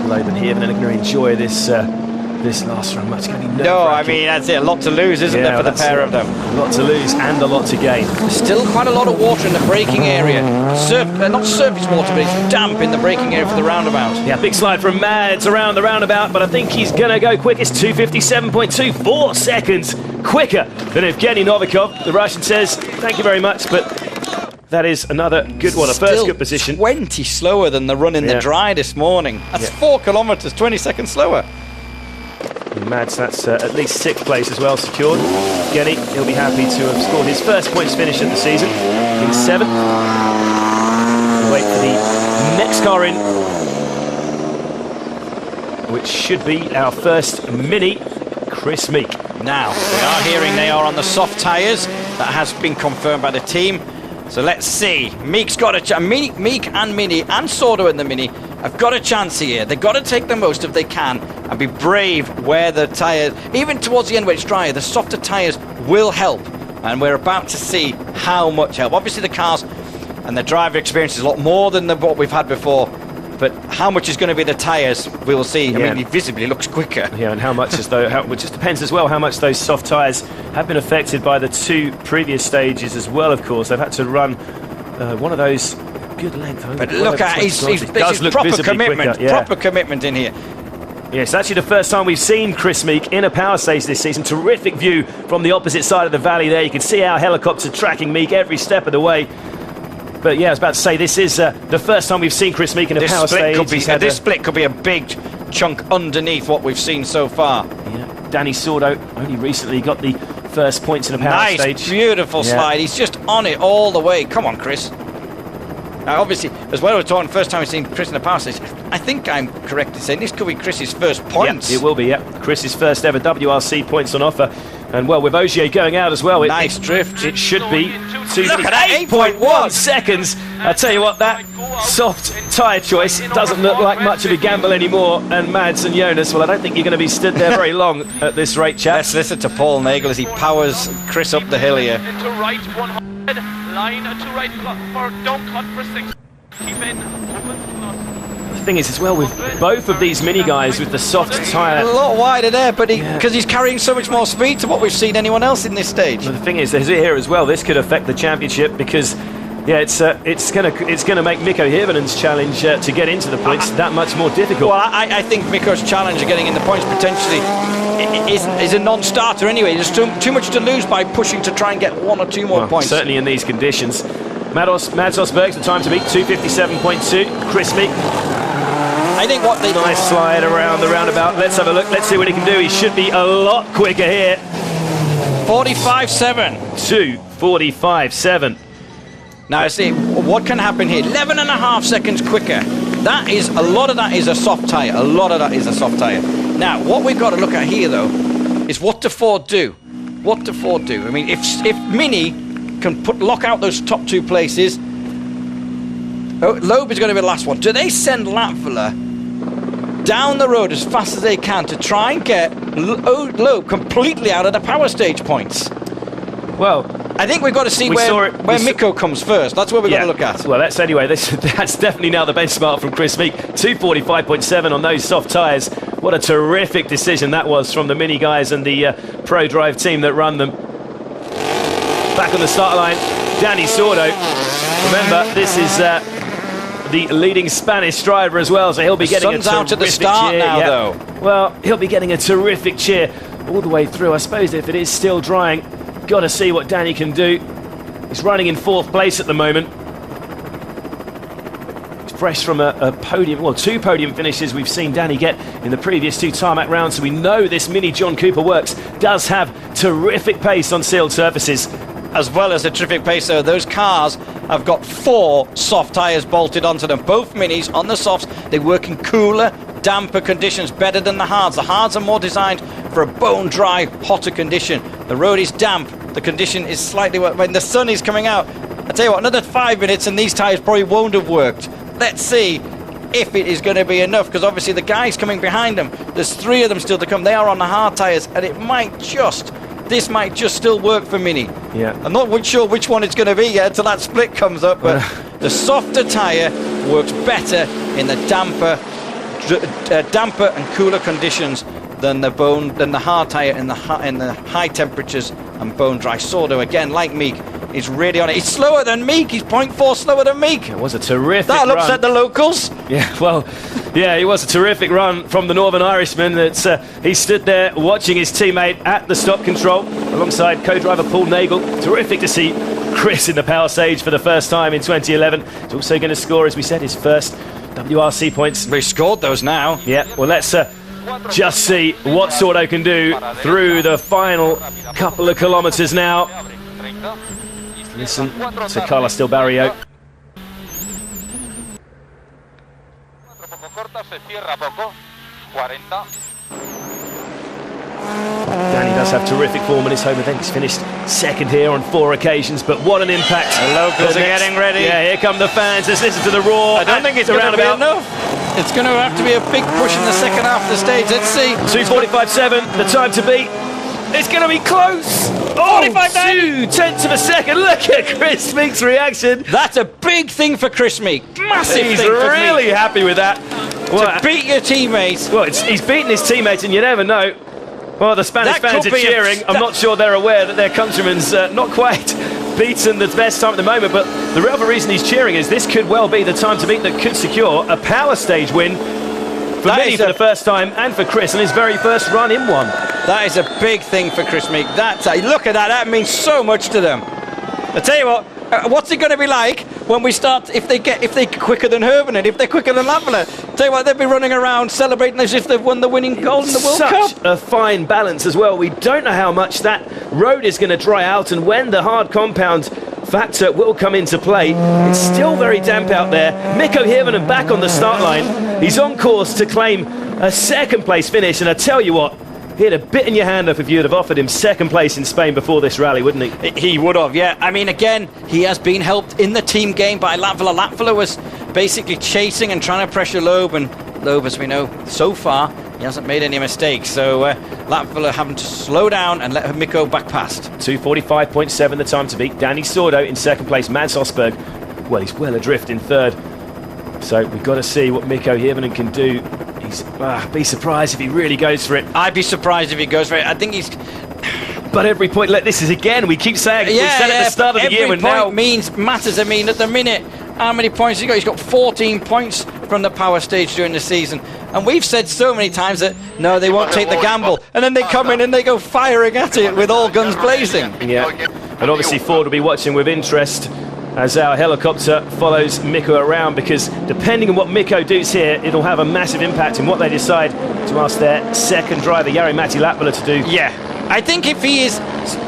Loeb and Heaven are going to enjoy this last run much. No, I mean, that's it. A lot to lose, isn't there, for the pair of them? A lot to lose and a lot to gain. There's still quite a lot of water in the braking area. Not surface water, but it's damp in the braking area for the roundabout. Yeah, big slide from Mads around the roundabout, but I think he's going to go quickest. 2:57.2, 4 seconds quicker than Evgeny Novikov. The Russian says, thank you very much, but that is another good one, a first good position. 20 slower than the run in the dry this morning. That's 4 kilometres, 20 seconds slower. And Mads, that's at least 6th place as well secured. Evgeny, he'll be happy to have scored his first points finish of the season in 7th. We'll wait for the next car in, which should be our first Mini, Kris Meeke. Now, we are hearing they are on the soft tyres. That has been confirmed by the team. So let's see. Meeke's got a chance. Meeke and Mini and Sordo in the Mini have got a chance here. They've got to take the most if they can and be brave where the tyres, even towards the end where it's drier, the softer tyres will help. And we're about to see how much help. Obviously the cars and the driver experience is a lot more than what we've had before. But how much is going to be the tyres, we will see. I mean, it visibly looks quicker. Yeah, and how much is though? It just depends as well how much those soft tyres have been affected by the 2 previous stages as well. Of course, they've had to run one of those good length. But look at this is proper commitment. Proper commitment in here. Yes, actually the first time we've seen Kris Meeke in a power stage this season. Terrific view from the opposite side of the valley there. You can see our helicopter tracking Meeke every step of the way. But yeah, I was about to say, this is the first time we've seen Kris Meeke in a power stage. This split could be a big chunk underneath what we've seen so far. Yeah. Danny Sordo only recently got the first points in a power stage. Nice, beautiful slide. He's just on it all the way. Come on, Kris. Now, obviously, as well as talking, first time we've seen Kris in a power stage, I think I'm correct in saying this could be Chris's first points. Yeah, it will be, Chris's first ever WRC points on offer. And well, with Ogier going out as well, nice drift. It should be Look at 8.1 seconds. I tell you what, that soft tyre choice doesn't look like much of a gamble anymore. And Mads and Jonas, well, I don't think you're going to be stood there very long at this rate, chaps. Let's listen to Paul Nagel as he powers Kris up the hill here. To right 100, line to right for don't cut for 6. Keep in, open. The thing is as well with both of these mini guys with the soft tyre, a lot wider there, but because he's carrying so much more speed to what we've seen anyone else in this stage. But the thing is, there's here as well, this could affect the championship because it's gonna make Mikko Hirvonen's challenge to get into the points that much more difficult. Well, I think Mikko's challenge of getting in the points potentially is a non-starter anyway. There's too much to lose by pushing to try and get 1 or 2 more points. Certainly in these conditions. Mads Osberg's the time to beat, 2:57.2. Kris Meeke. I think what they nice slide around the roundabout. Let's have a look. Let's see what he can do. He should be a lot quicker here. 45.7. 2:45.7. Now, see what can happen here. 11.5 seconds quicker. That is a lot of that is a soft tyre. A lot of that is a soft tyre. Now, what we've got to look at here, though, is what do Ford do? What do Ford do? I mean, if Mini can lock out those top 2 places, Loeb is going to be the last one. Do they send Latvala down the road as fast as they can to try and get Loeb completely out of the power stage points? Well, I think we've got to see where Meeke comes first. That's what we've got to look at. Well, that's definitely now the benchmark from Kris Meeke. 2:45.7 on those soft tyres. What a terrific decision that was from the Mini guys and the Pro Drive team that run them. Back on the start line, Dani Sordo. Remember, this is the leading Spanish driver as well, so he'll be getting a terrific out at the start cheer. now, though. Well, he'll be getting a terrific cheer all the way through. I suppose if it is still drying, got to see what Dani can do. He's running in 4th place at the moment. He's fresh from a podium, well, 2 podium finishes we've seen Dani get in the previous 2 tarmac rounds, so we know this Mini John Cooper Works does have terrific pace on sealed surfaces. As well as a terrific pace, though, those cars have got 4 soft tyres bolted onto them. Both Minis on the softs, they work in cooler, damper conditions, better than the hards. The hards are more designed for a bone-dry, hotter condition. The road is damp. The condition is slightly wet. When the sun is coming out, I tell you what, another 5 minutes and these tyres probably won't have worked. Let's see if it is going to be enough, because obviously the guys coming behind them, there's 3 of them still to come. They are on the hard tyres, and this might just still work for Mini. Yeah. I'm not sure which one it's going to be yet until that split comes up, but the softer tyre works better in the damper and cooler conditions than the hard tyre in the high temperatures and bone dry. Sordo, again, like Meeke, is really on it. He's slower than Meeke. He's 0.4 slower than Meeke. It was a terrific That'll run. upset the locals. Yeah, well, yeah, it was a terrific run from the Northern Irishman. He stood there watching his teammate at the stop control alongside co-driver Paul Nagel. Terrific to see Kris in the power stage for the first time in 2011. He's also going to score, as we said, his first WRC points. We've scored those now. Yeah, well, let's just see what Sordo can do through the final couple of kilometres now. Listen to Carlos Del Barrio. Dani does have terrific form in his home event. He's finished 2nd here on 4 occasions, but what an impact. The locals are getting ready. Yeah, here come the fans. Let's listen to the roar. I don't think it's going to be enough. It's going to have to be a big push in the second half of the stage. Let's see. 2:45.7, the time to beat. It's going to be close. Oh, 2/10 of a second. Look at Kris Meeke's reaction. That's a big thing for Kris Meeke. Massive He's thing for really Meeke. happy with that. Well, to beat your teammates. Well, he's beaten his teammates, and you never know. Well, the Spanish fans are cheering. I'm not sure they're aware that their countryman's not quite beaten the best time at the moment, but the real reason he's cheering is this could well be the time to beat that could secure a power stage win for Mini for the first time, and for Kris in his very first run in one. That is a big thing for Kris Meeke. Look at that. That means so much to them. I tell you what, what's it going to be like when we start, if they're quicker than Hervenen, if they're quicker than Lavela? Tell you what, they'll be running around celebrating as if they've won the winning goal in the World Cup. Such a fine balance as well. We don't know how much that road is going to dry out and when the hard compound factor will come into play. It's still very damp out there. Mikko Hirvonen back on the start line. He's on course to claim a 2nd place finish, and I tell you what, he'd have bitten your hand off if you'd have offered him 2nd place in Spain before this rally, wouldn't he? He would have, yeah. I mean, again, he has been helped in the team game by Latvala. Latvala was basically chasing and trying to pressure Loeb, and Loeb, as we know, so far, he hasn't made any mistakes. So Latvala having to slow down and let Mikko back past. 2:45.7 the time to beat. Dani Sordo in 2nd place. Mads Osberg, well, he's well adrift in 3rd. So we've got to see what Mikko Hirvonen can do. Be surprised if he really goes for it. I'd be surprised if he goes for it. I think he's... But every point, this is again, we keep saying, we said at the start of the year, and now... matters. I mean, at the minute, how many points has he got? He's got 14 points from the power stage during the season. And we've said so many times that, no, they won't take the gamble. And then they come in and they go firing at it with all guns blazing. Yeah, and obviously Ford will be watching with interest as our helicopter follows Mikko around, because depending on what Mikko does here, it'll have a massive impact in what they decide to ask their 2nd driver, Jari-Matti Latvala, to do. Yeah, I think if he is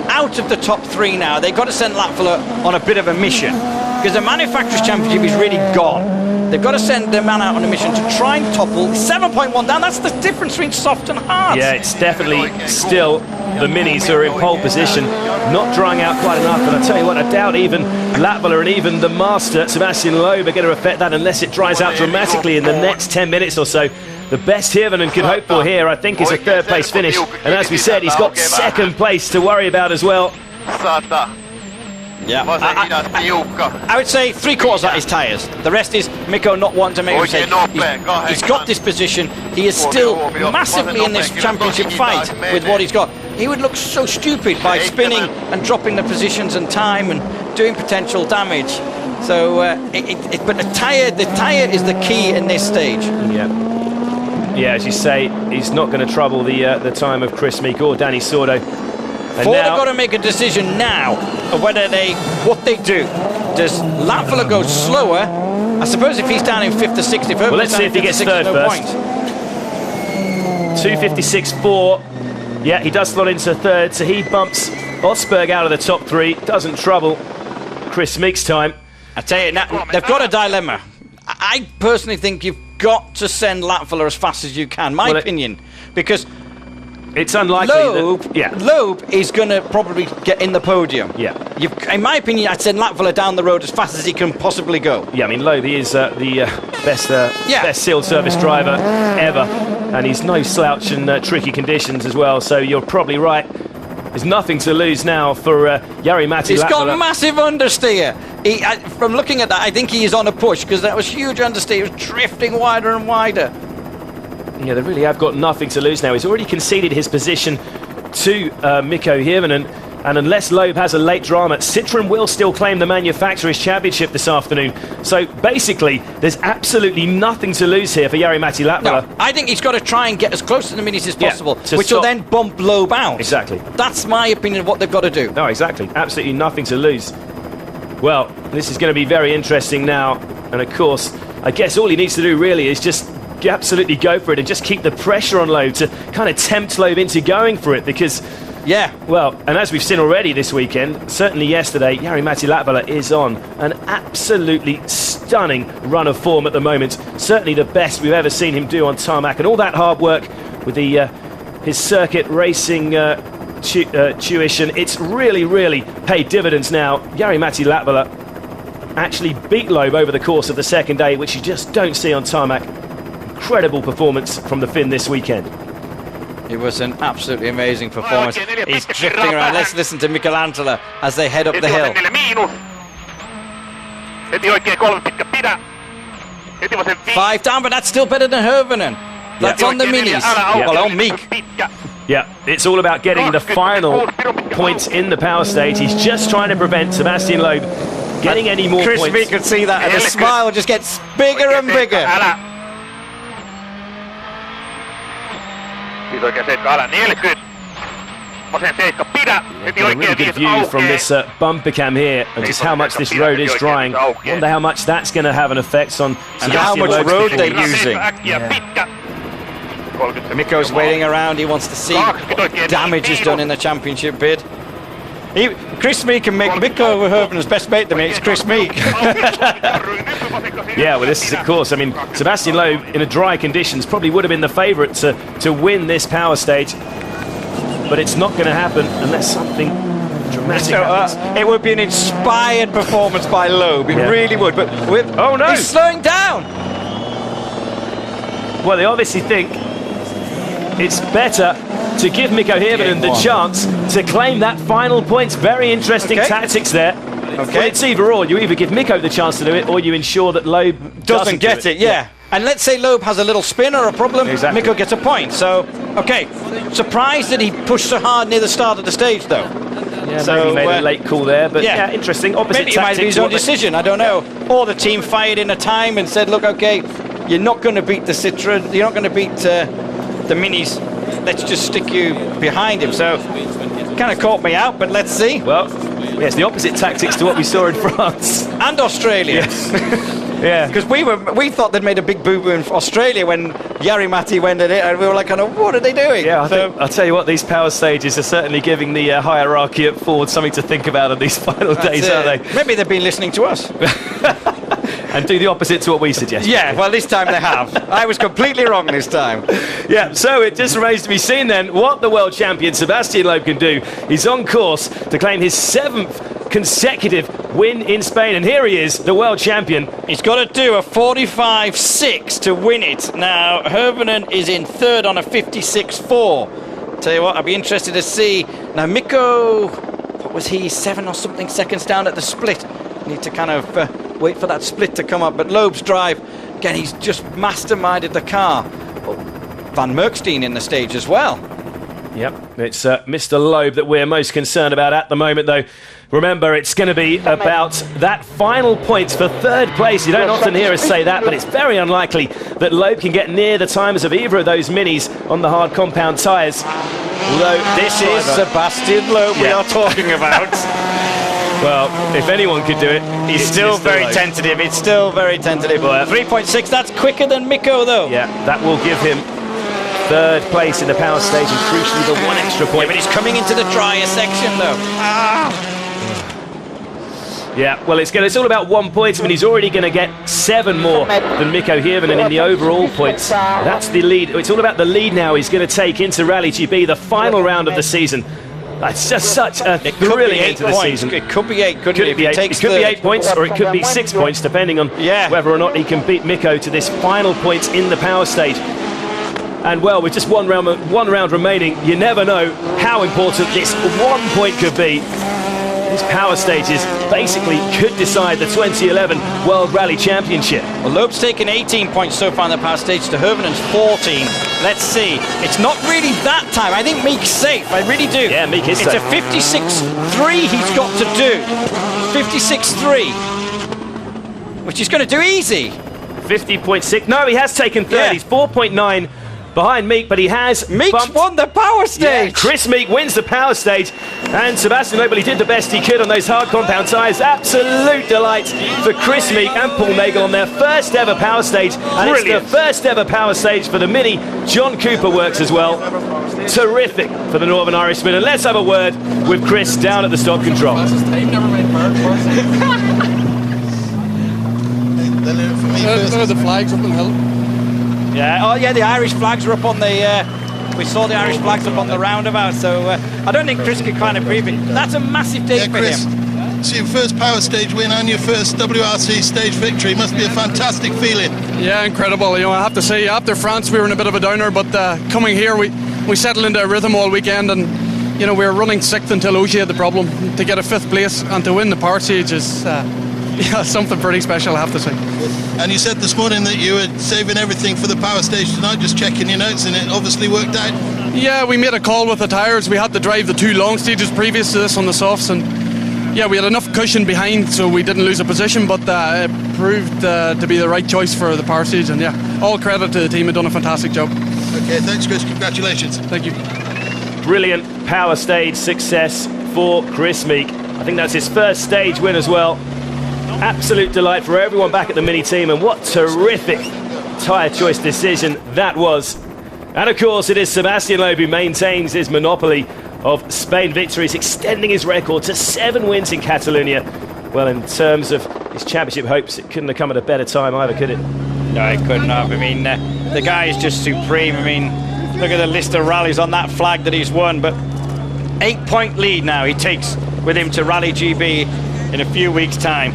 out of the top 3 now, they've got to send Latvala on a bit of a mission, because the Manufacturers' Championship is really gone. They've got to send their man out on a mission to try and topple 7.1 down. That's the difference between soft and hard. Yeah, it's definitely still the Minis who are in pole position, not drying out quite enough. And I tell you what, I doubt even Latvala and even the master, Sebastian Loeb, are going to affect that unless it dries out dramatically in the next 10 minutes or so. The best Hirvonen can hope for here, I think, is a 3rd place finish. And as we said, he's got 2nd place to worry about as well. Yeah. Vasen hidas tiukka. I would say 3/4 of that is tyres. The rest is Meeke not wanting to make a mistake. He's got this position. He is still massively in this championship fight with what he's got. He would look so stupid by spinning and dropping the positions and time and doing potential damage. So, but the tyre is the key in this stage. Yeah, as you say, he's not going to trouble the time of Kris Meeke or Danny Sordo. And Ford now, have got to make a decision now of whether what they do. Does Latvala go slower? I suppose if he's down in 5th or 6th, well, let's see if he gets third first. 2:56.4. Yeah, he does slot into third, so he bumps Osberg out of the top 3. Doesn't trouble Kris Meeke's time. I tell you, now, they've got a dilemma. I personally think you've got to send Latvala as fast as you can. My opinion, because it's unlikely Loeb is going to probably get in the podium. Yeah. In my opinion, I'd send Latvala down the road as fast as he can possibly go. Yeah, I mean, Loeb, he is the best sealed service driver ever, and he's no slouch in tricky conditions as well, so you're probably right. There's nothing to lose now for Jari-Matti Latvala. He's got massive understeer. From looking at that, I think he is on a push, because that was huge understeer. He was drifting wider and wider. Yeah, they really have got nothing to lose now. He's already conceded his position to Mikko Hirvonen, and unless Loeb has a late drama, Citroën will still claim the Manufacturers' Championship this afternoon. So basically, there's absolutely nothing to lose here for Jari-Matti Latvala. No, I think he's got to try and get as close to the minis as possible, which stop. will then bump Loeb out. Exactly. That's my opinion of what they've got to do. No, exactly. Absolutely nothing to lose. Well, this is going to be very interesting now. And of course, I guess all he needs to do really is just absolutely go for it and just keep the pressure on Loeb to kind of tempt Loeb into going for it, because well, and as we've seen already this weekend, certainly yesterday, Jari-Matti Latvala is on an absolutely stunning run of form at the moment. Certainly the best we've ever seen him do on tarmac, and all that hard work with his circuit racing tuition, it's really paid dividends now. Jari-Matti Latvala actually beat Loeb over the course of the second day, which you just don't see on tarmac. Incredible performance from the Finn this weekend. It was an absolutely amazing performance. He's drifting around. Let's listen to Mikko Lantala as they head up the hill. 5 down, but that's still better than Hirvonen. That's on the minis. Well, on Meeke. Yeah, it's all about getting the final points in the power stage. He's just trying to prevent Sebastian Loeb getting any more Kris points. Meeke could see that, and the smile just gets bigger and bigger. A really good view from this bumper cam here, and just how much this road is drying. Wonder how much that's going to have an effect on and how much Loeb's road they're performance. using. Mikko's waiting around. He wants to see what damage is done in the championship bid. Kris Meeke can make Mikko Hirvonen's best mate to me. It's Kris Meeke. Yeah, well, this is, of course, I mean, Sebastian Loeb in a dry conditions probably would have been the favourite to win this power stage, but it's not going to happen unless something dramatic happens. It would be an inspired performance by Loeb. It really would. But oh no, he's slowing down. Well, they obviously think it's better to give Mikko Hirvonen the chance to claim that final points. Very interesting tactics there. Well, it's either or. You either give Mikko the chance to do it, or you ensure that Loeb doesn't get it. Yeah. And let's say Loeb has a little spin or a problem, Mikko gets a point. So, surprised that he pushed so hard near the start of the stage, though. Yeah, so maybe he made a late call there, but yeah, interesting. Opposite maybe it might be his own decision, I don't know. Or the team fired in a time and said, look, you're not going to beat the Citroën, you're not going to beat the Minis. Let's just stick you behind him. So, kind of caught me out, but let's see. Well, yes, the opposite tactics to what we saw in France and Australia. Yes. Yeah, because we thought they'd made a big boo-boo in Australia when Jari-Matti went at it, and we were like, what are they doing? Yeah, I'll tell you what, these power stages are certainly giving the hierarchy at Ford something to think about on these final days, aren't they? Maybe they've been listening to us. And do the opposite to what we suggest. Yeah, well, this time they have. I was completely wrong this time. Yeah, so it just remains to be seen then what the world champion Sebastian Loeb can do. He's on course to claim his 7th consecutive win in Spain, and here he is, the world champion. He's got to do a 45.6 to win it. Now, Hirvonen is in 3rd on a 56.4. Tell you what, I'd be interested to see. Now, Mikko what was he, 7 or something seconds down at the split. Need to kind of wait for that split to come up. But Loeb's drive, again, he's just masterminded the car. Oh, Van Merkstein in the stage as well. Yep, it's Mr. Loeb that we're most concerned about at the moment, though. Remember, it's going to be about that final points for third place. You don't often hear us say that, but it's very unlikely that Loeb can get near the times of either of those minis on the hard compound tyres. Although this is Sebastian Loeb we are talking about. Well, if anyone could do it, he's still very tentative. It's still very tentative. 3.6, that's quicker than Meeke, though. Yeah, that will give him third place in the power stage and crucially the one extra point. Yeah, but he's coming into the drier section, though. Yeah, well, it's all about 1 point. I mean, he's already going to get 7 more than Mikko here, and in the overall points, that's the lead. It's all about the lead now he's going to take into Rally GB, the final round of the season. That's just such a thrilling end to the season. It could be 8, couldn't it? It could be 8 points, or it could be 6 points, depending on whether or not he can beat Mikko to this final point in the power stage. And well, with just one round remaining, you never know how important this 1 point could be. These power stages basically could decide the 2011 World Rally Championship. Well, Loeb's taken 18 points so far in the power stage to Hervenen's 14. Let's see. It's not really that time. I think Meeke's safe. I really do. Yeah, Meeke is safe. It's a 56.3 he's got to do. 56.3. Which he's going to do easy. 50.6. No, he has taken third. Yeah. He's 4.9 behind Meeke, but he has Meeke's won the power stage. Yeah, Chris Meeke wins the power stage, and Sebastian Loeb, he did the best he could on those hard compound tyres. Absolute delight for Chris Meeke and Paul Nagel on their first ever power stage, and it's the first ever power stage for the Mini John Cooper Works as well. Terrific for the Northern Irishman, and let's have a word with Chris down at the stop control. The flags up on the hill. Yeah, oh yeah, the Irish flags are up on the, we saw the Irish flags up on the roundabout, so I don't think Kris could kind of prove it. That's a massive day for Kris, him. it's your first power stage win and your first WRC stage victory. Must be a fantastic feeling. Yeah, incredible. You know, I have to say, after France we were in a bit of a downer, but coming here we settled into a rhythm all weekend, and you know, we were running 6th until Oshie had the problem. To get a 5th place and to win the power stage is yeah, something pretty special, I have to say. And you said this morning that you were saving everything for the power stage tonight, just checking your notes, and it obviously worked out. Yeah, we made a call with the tyres. We had to drive the 2 long stages previous to this on the softs, and yeah, we had enough cushion behind so we didn't lose a position, but it proved to be the right choice for the power stage, and yeah, all credit to the team, have done a fantastic job. Okay, thanks Kris, congratulations. Thank you. Brilliant power stage success for Chris Meeke. I think that's his first stage win as well. Absolute delight for everyone back at the Mini team, and what terrific tyre choice decision that was. And of course it is Sebastian Loeb who maintains his monopoly of Spain victories, extending his record to 7 wins in Catalunya. Well, in terms of his championship hopes, it couldn't have come at a better time either, could it? No, it couldn't have. I mean, the guy is just supreme. I mean, look at the list of rallies on that flag that he's won, but 8-point lead now he takes with him to Rally GB in a few weeks' time.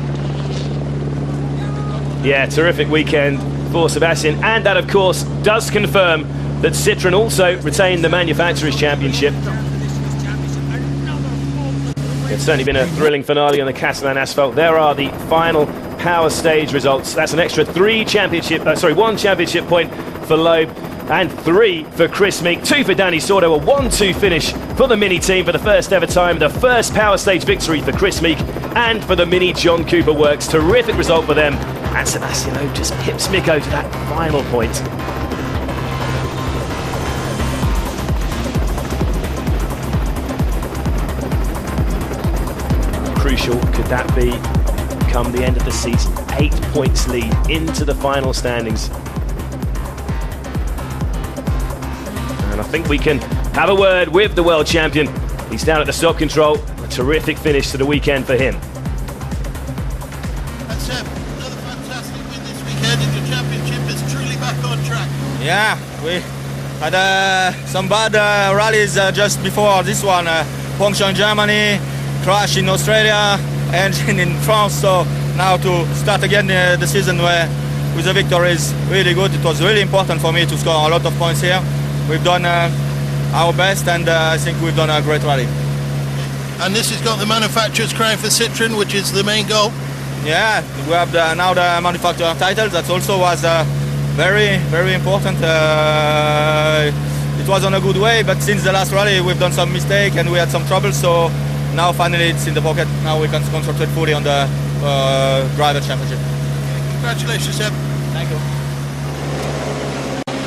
Yeah, terrific weekend for Sebastian, and that of course does confirm that Citroën also retained the Manufacturers' Championship. It's certainly been a thrilling finale on the Catalan asphalt. There are the final power stage results. That's an extra 1 championship point for Loeb and 3 for Chris Meeke, 2 for Danny Sordo, a 1-2 finish for the Mini team for the first ever time, the first power stage victory for Chris Meeke and for the Mini John Cooper Works. Terrific result for them, and Sebastian Loeb just pips Mikko to that final point. Crucial could that be come the end of the season? 8 points lead into the final standings. And I think we can have a word with the world champion. He's down at the stop control. A terrific finish to the weekend for him. That's another fantastic win this weekend, and your championship is truly back on track. Yeah, we had some bad rallies just before this one. Puncture in Germany, crash in Australia, engine in France. So now to start again the season with a victory is really good. It was really important for me to score a lot of points here. We've done our best, and I think we've done a great rally. And this has got the manufacturer's crown for Citroën, which is the main goal. Yeah, we have now the manufacturer title. That also was very, very important. It was on a good way, but since the last rally we've done some mistake and we had some trouble, so now finally it's in the pocket. Now we can concentrate fully on the driver championship. Congratulations, Seb. Thank you.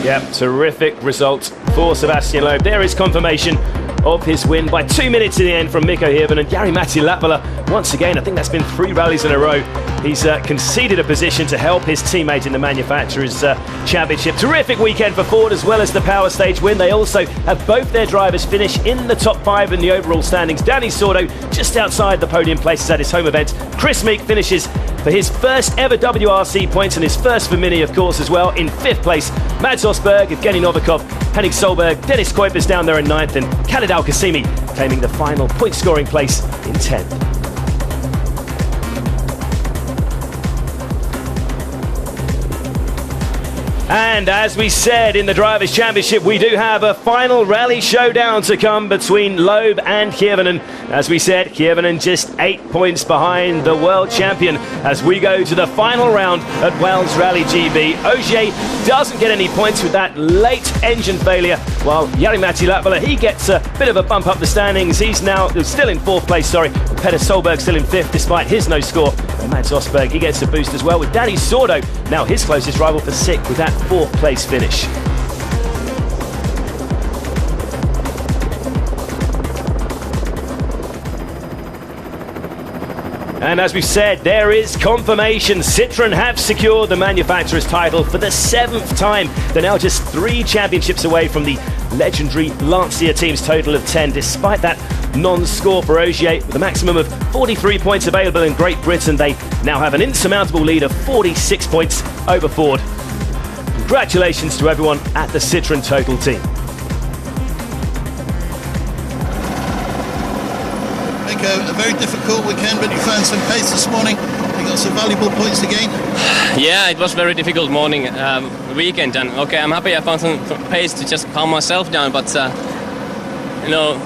Yeah, terrific result for Sebastian Loeb. There is confirmation of his win by 2 minutes in the end from Mikko Hirvonen. And Jari-Matti Latvala, once again, I think that's been 3 rallies in a row. He's conceded a position to help his teammate in the Manufacturers' Championship. Terrific weekend for Ford as well as the Power Stage win. They also have both their drivers finish in the top 5 in the overall standings. Danny Sordo just outside the podium places at his home event. Kris Meeke finishes for his first ever WRC points and his first for Mini, of course, as well, in 5th place. Mads Osberg, Evgeny Novikov, Henning Solberg, Dennis Kuipers down there in 9th, and Khalid Al-Qasimi claiming the final point-scoring place in 10th. And as we said in the Drivers' Championship, we do have a final rally showdown to come between Loeb and Hirvonen. As we said, Hirvonen just 8 points behind the world champion as we go to the final round at Wells Rally GB. Ogier doesn't get any points with that late engine failure, while Jari-Matti Latvala, he gets a bit of a bump up the standings. He's now still in 4th place, Peter Solberg still in 5th despite his no score. And Mads Osberg, he gets a boost as well with Danny Sordo, now his closest rival for 6th with that 4th place finish. And as we've said, there is confirmation. Citroën have secured the manufacturer's title for the 7th time. They're now just 3 championships away from the legendary Lancia team's total of 10, despite that non-score for Ogier. With a maximum of 43 points available in Great Britain, they now have an insurmountable lead of 46 points over Ford. Congratulations to everyone at the Citroën Total team. A very difficult weekend, but you found some pace this morning. You got some valuable points to gain. Yeah, it was very difficult morning, weekend, and okay, I'm happy I found some pace to just calm myself down. But you know,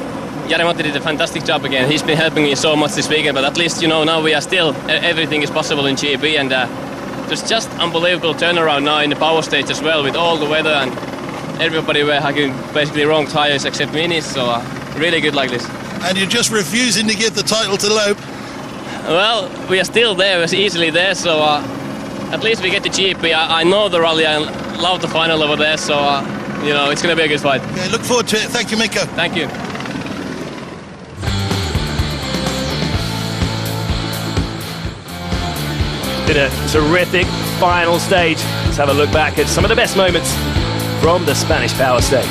Jari-Matti did a fantastic job again. He's been helping me so much this weekend. But at least, you know, now we are still, everything is possible in GP, and there's just unbelievable turnaround now in the power stage as well, with all the weather and everybody were having basically wrong tires except Minis. So really good like this. And you're just refusing to give the title to Loeb. Well, we are still there, we're easily there, so at least we get the GP. I know the rally, I love the final over there, so you know, it's going to be a good fight. Yeah, look forward to it. Thank you, Mikko. Thank you. Been a terrific final stage. Let's have a look back at some of the best moments from the Spanish Power Stage.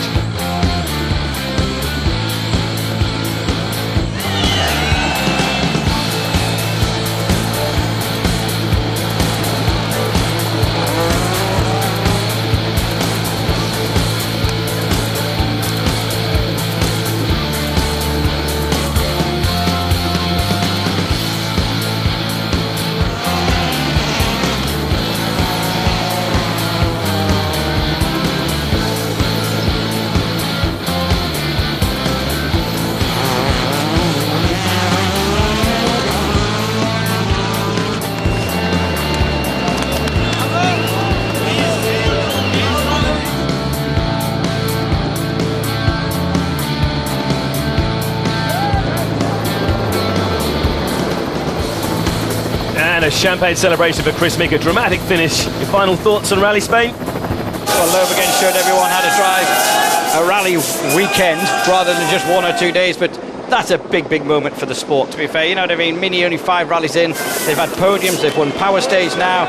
And a champagne celebration for Kris Meeke, a dramatic finish. Your final thoughts on Rally Spain? Well, Loeb again showed everyone how to drive a rally weekend rather than just 1 or 2 days, but that's a big moment for the sport, to be fair. You know what I mean? Mini only 5 rallies in, they've had podiums, they've won Power Stage now.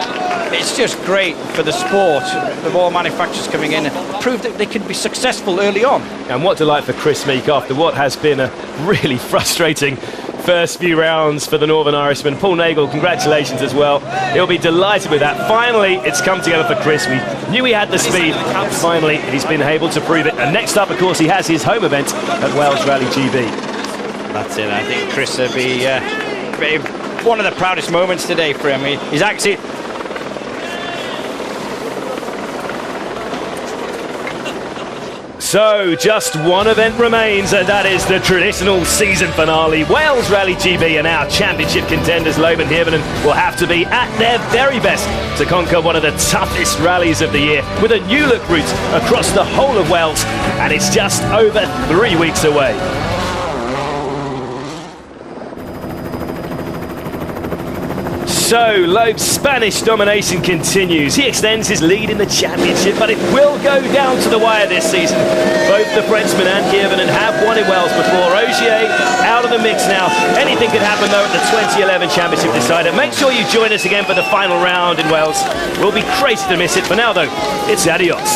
It's just great for the sport. The more manufacturers coming in prove that they can be successful early on. And what delight for Kris Meeke after what has been a really frustrating first few rounds for the Northern Irishman. Paul Nagel, congratulations as well. He'll be delighted with that. Finally, it's come together for Kris. We knew he had the speed. Finally, he's been able to prove it. And next up, of course, he has his home event at Wells Rally GB. That's it. I think Kris will be one of the proudest moments today for him. He's actually... So, just one event remains, and that is the traditional season finale. Wales Rally GB and our championship contenders, Loeb and Hirvonen, will have to be at their very best to conquer one of the toughest rallies of the year, with a new look route across the whole of Wales, and it's just over 3 weeks away. So, Loeb's Spanish domination continues. He extends his lead in the championship, but it will go down to the wire this season. Both the Frenchman and Hirvonen have won in Wales before. Ogier out of the mix now. Anything could happen, though, at the 2011 championship decider. Make sure you join us again for the final round in Wales. We'll be crazy to miss it. For now, though, it's adios.